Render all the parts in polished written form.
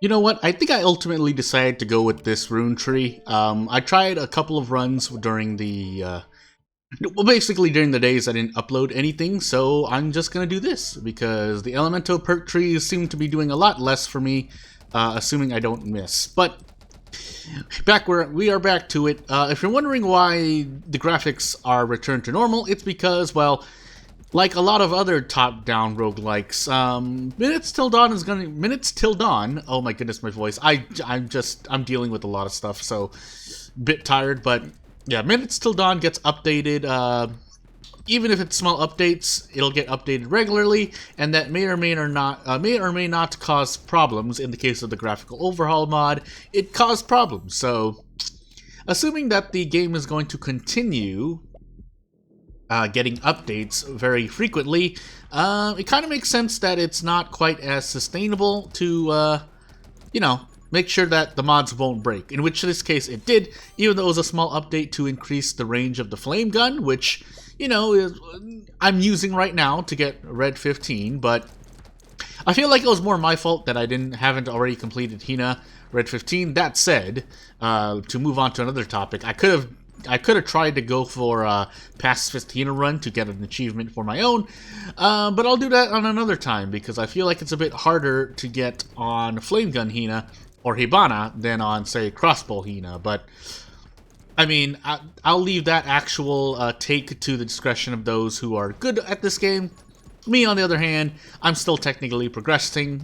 You know what? I think I ultimately decided to go with this rune tree. I tried a couple of runs during well, basically during the days I didn't upload anything, so I'm just gonna do this because the elemental perk trees seem to be doing a lot less for me, assuming I don't miss. But we are back to it. If you're wondering why the graphics are returned to normal, it's because, well, like a lot of other top-down roguelikes, Minutes Till Dawn. Oh my goodness, my voice. I'm dealing with a lot of stuff, so bit tired. But yeah, Minutes Till Dawn gets updated. Even if it's small updates, it'll get updated regularly, and that may or may not cause problems. In the case of the graphical overhaul mod, it caused problems. So, assuming that the game is going to continue getting updates very frequently, it kind of makes sense that it's not quite as sustainable to, make sure that the mods won't break. In which this case it did, even though it was a small update to increase the range of the flame gun, which, I'm using right now to get Red 15, but I feel like it was more my fault that I haven't already completed Hina Red 15. That said, to move on to another topic, I could have tried to go for a pacifist Hina run to get an achievement for my own, but I'll do that on another time because I feel like it's a bit harder to get on Flame Gun Hina or Hibana than on, say, Crossbow Hina. But I mean, I'll leave that actual take to the discretion of those who are good at this game. Me, on the other hand, I'm still technically progressing.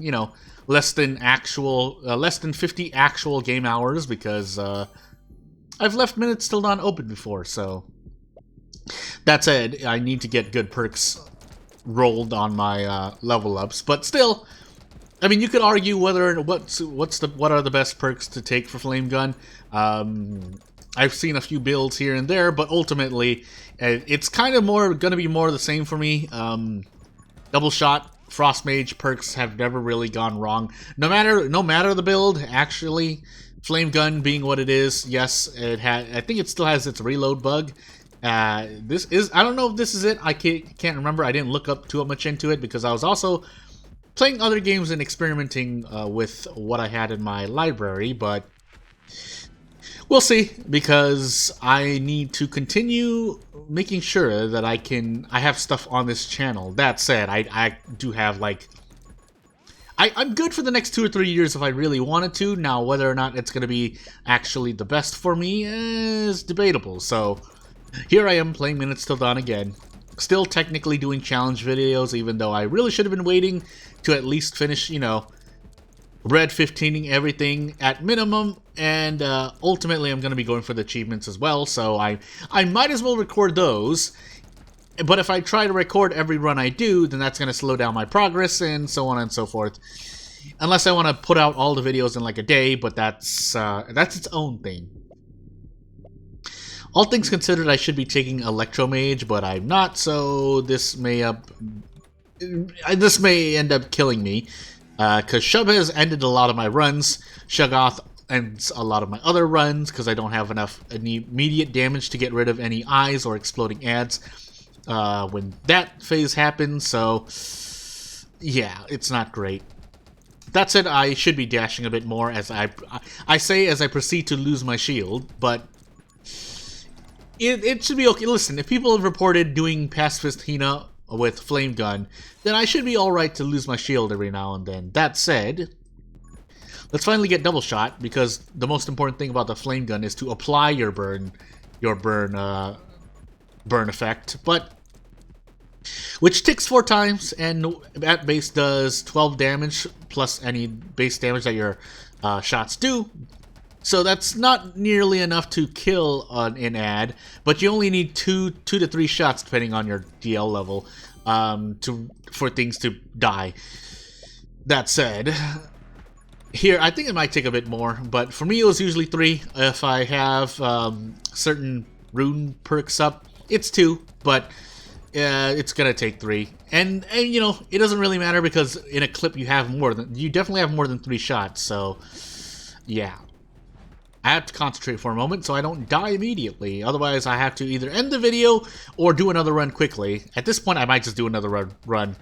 Less than 50 actual game hours because I've left Minutes Till Dawn open before, so that said, I need to get good perks rolled on my level ups. But still, I mean, you could argue what are the best perks to take for Flame Gun. I've seen a few builds here and there, but ultimately, it's kind of going to be more of the same for me. Double Shot, Frost Mage perks have never really gone wrong. No matter the build, actually. Flame Gun being what it is, yes, I think it still has its reload bug. I don't know if this is it. I can't remember. I didn't look up too much into it because I was also playing other games and experimenting with what I had in my library, but we'll see, because I need to continue making sure that I have stuff on this channel. That said, I do have, I'm good for the next 2 or 3 years if I really wanted to. Now, whether or not it's going to be actually the best for me is debatable. So, here I am playing Minutes Till Dawn again. Still technically doing challenge videos, even though I really should have been waiting to at least finish, Red 15ing everything at minimum. And ultimately, I'm going to be going for the achievements as well. So, I might as well record those. But if I try to record every run I do, then that's going to slow down my progress and so on and so forth. Unless I want to put out all the videos in like a day, but that's its own thing. All things considered, I should be taking Electromage, but I'm not, so this may end up killing me. Because Shub has ended a lot of my runs. Shuggoth ends a lot of my other runs because I don't have enough immediate damage to get rid of any eyes or exploding ads when that phase happens, so yeah, it's not great. That said, I should be dashing a bit more as I proceed to lose my shield, but it should be okay. Listen, if people have reported doing Pacifist Hina with Flame Gun, then I should be alright to lose my shield every now and then. That said, let's finally get Double Shot, because the most important thing about the Flame Gun is to apply your burn effect, but which ticks 4 times and at base does 12 damage plus any base damage that your shots do. So that's not nearly enough to kill an ad, but you only need 2 to 3 shots depending on your DL level for things to die. That said, here I think it might take a bit more, but for me it was usually 3. If I have certain rune perks up, it's 2, but it's gonna take 3. And it doesn't really matter because in a clip you definitely have more than 3 shots. So yeah. I have to concentrate for a moment so I don't die immediately. Otherwise, I have to either end the video or do another run quickly. At this point, I might just do another run.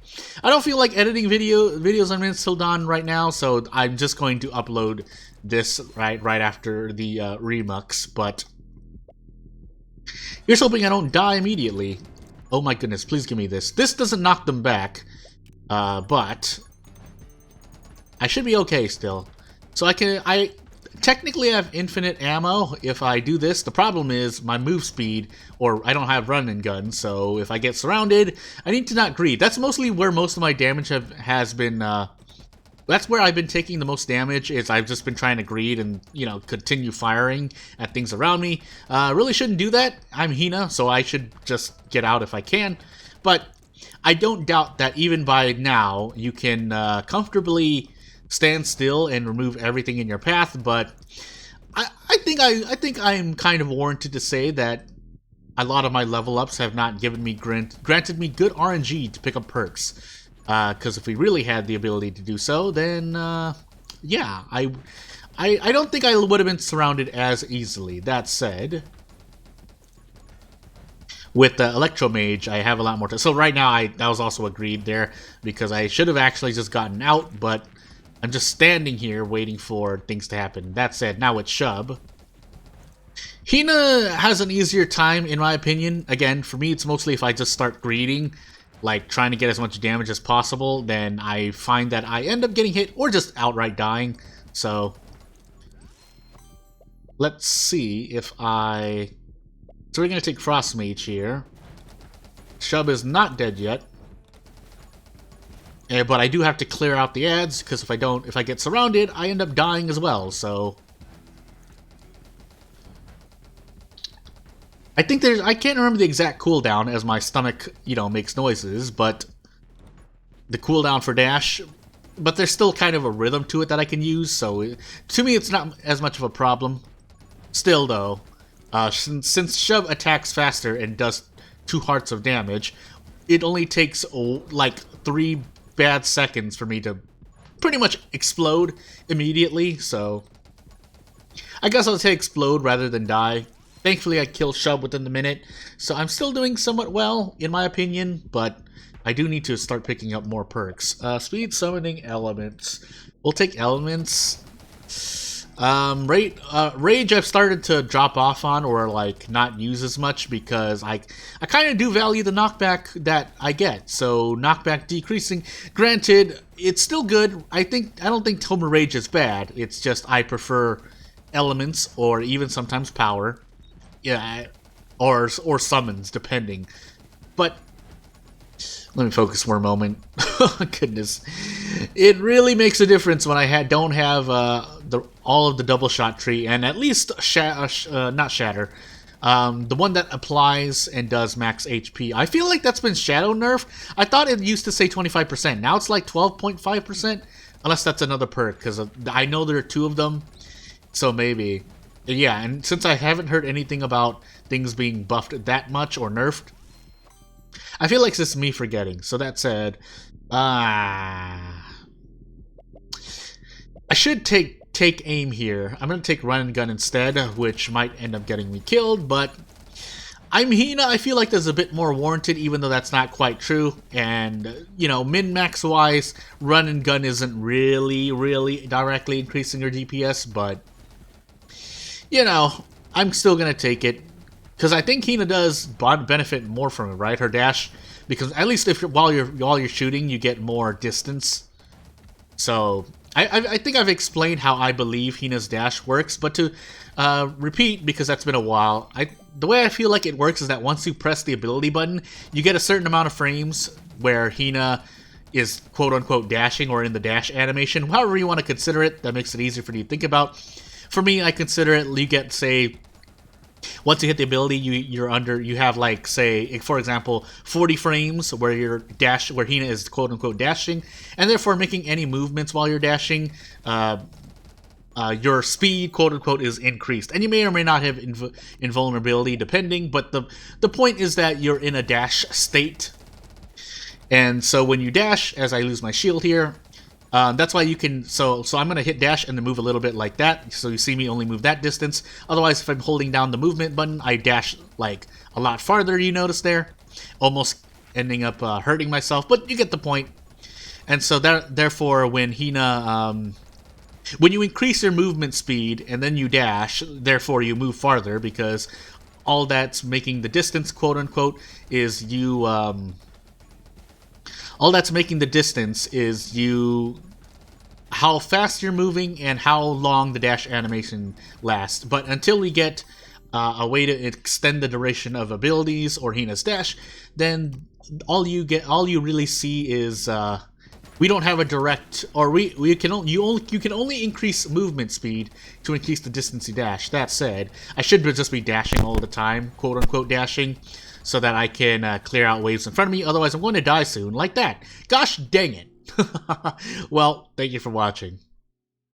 I don't feel like editing videos on Minutes Till Dawn right now, so I'm just going to upload this right after the remux. But here's hoping I don't die immediately. Oh my goodness, please give me this. This doesn't knock them back, but I should be okay still. So I technically have infinite ammo if I do this. The problem is my move speed, or I don't have run and gun, so if I get surrounded, I need to not greed. That's mostly where most of my damage has been, that's where I've been taking the most damage, is I've just been trying to greed and, you know, continue firing at things around me. Really shouldn't do that. I'm Hina, so I should just get out if I can. But I don't doubt that even by now, you can comfortably stand still and remove everything in your path, but I think I'm kind of warranted to say that a lot of my level ups have not given me granted me good RNG to pick up perks. Because if we really had the ability to do so, then yeah, I don't think I would have been surrounded as easily. That said, with the Electro Mage, I have a lot more. So right now, that was also agreed there because I should have actually just gotten out, but I'm just standing here waiting for things to happen. That said, now it's Shub. Hina has an easier time, in my opinion. Again, for me, it's mostly if I just start greeding, like trying to get as much damage as possible, then I find that I end up getting hit or just outright dying. So, let's see if I... So we're going to take Frost Mage here. Shub is not dead yet. But I do have to clear out the ads, because if I get surrounded, I end up dying as well, so... I think I can't remember the exact cooldown as my stomach, you know, makes noises, but... The cooldown for dash... But there's still kind of a rhythm to it that I can use, so... To me, it's not as much of a problem. Still, though, since Shove attacks faster and does 2 hearts of damage, it only takes, like, 3 bad seconds for me to pretty much explode immediately, so I guess I'll say explode rather than die. Thankfully I killed Shub within the minute, so I'm still doing somewhat well in my opinion, but I do need to start picking up more perks. Speed summoning elements. We'll take elements. Rage I've started to drop off on, or like not use as much, because I kind of do value the knockback that I get. So knockback decreasing. Granted, it's still good. I don't think Toma Rage is bad. It's just I prefer elements or even sometimes power. Yeah, or summons depending. But let me focus for a moment. Goodness, it really makes a difference when I don't have all of the double shot tree, and at least not shatter, the one that applies and does max HP. I feel like that's been shadow nerfed. I thought it used to say 25%. Now it's like 12.5%, unless that's another perk, because I know there are 2 of them, so maybe. Yeah, and since I haven't heard anything about things being buffed that much or nerfed, I feel like this is me forgetting. So that said, I should take aim here. I'm going to take run and gun instead, which might end up getting me killed, but I'm Hina. I feel like there's a bit more warranted, even though that's not quite true. And, you know, min-max wise, run and gun isn't really directly increasing your DPS, but, you know, I'm still going to take it. Because I think Hina does benefit more from it, right? Her dash, because at least if while you're shooting, you get more distance. So I think I've explained how I believe Hina's dash works, but to repeat, because that's been a while, the way I feel like it works is that once you press the ability button, you get a certain amount of frames where Hina is quote-unquote dashing or in the dash animation. However you want to consider it, that makes it easier for you to think about. For me, I consider it, you get, say, once you hit the ability, you have, like, say, for example, 40 frames where where Hina is quote unquote dashing, and therefore making any movements while you're dashing, your speed quote unquote is increased, and you may or may not have invulnerability depending, but the point is that you're in a dash state. And so when you dash, as I lose my shield here, That's why you can, so I'm going to hit dash and then move a little bit like that, so you see me only move that distance. Otherwise, if I'm holding down the movement button, I dash like a lot farther, you notice there. Almost ending up hurting myself, but you get the point. And so therefore, when Hina, when you increase your movement speed and then you dash, therefore you move farther, because all that's making the distance, quote unquote, is you, all that's making the distance is you, how fast you're moving and how long the dash animation lasts. But until we get a way to extend the duration of abilities or Hina's dash, then all you really see is we don't have a direct, or you can only increase movement speed to increase the distance you dash. That said, I should just be dashing all the time, quote unquote dashing, so that I can clear out waves in front of me. Otherwise, I'm going to die soon, like that. Gosh dang it! Well, thank you for watching.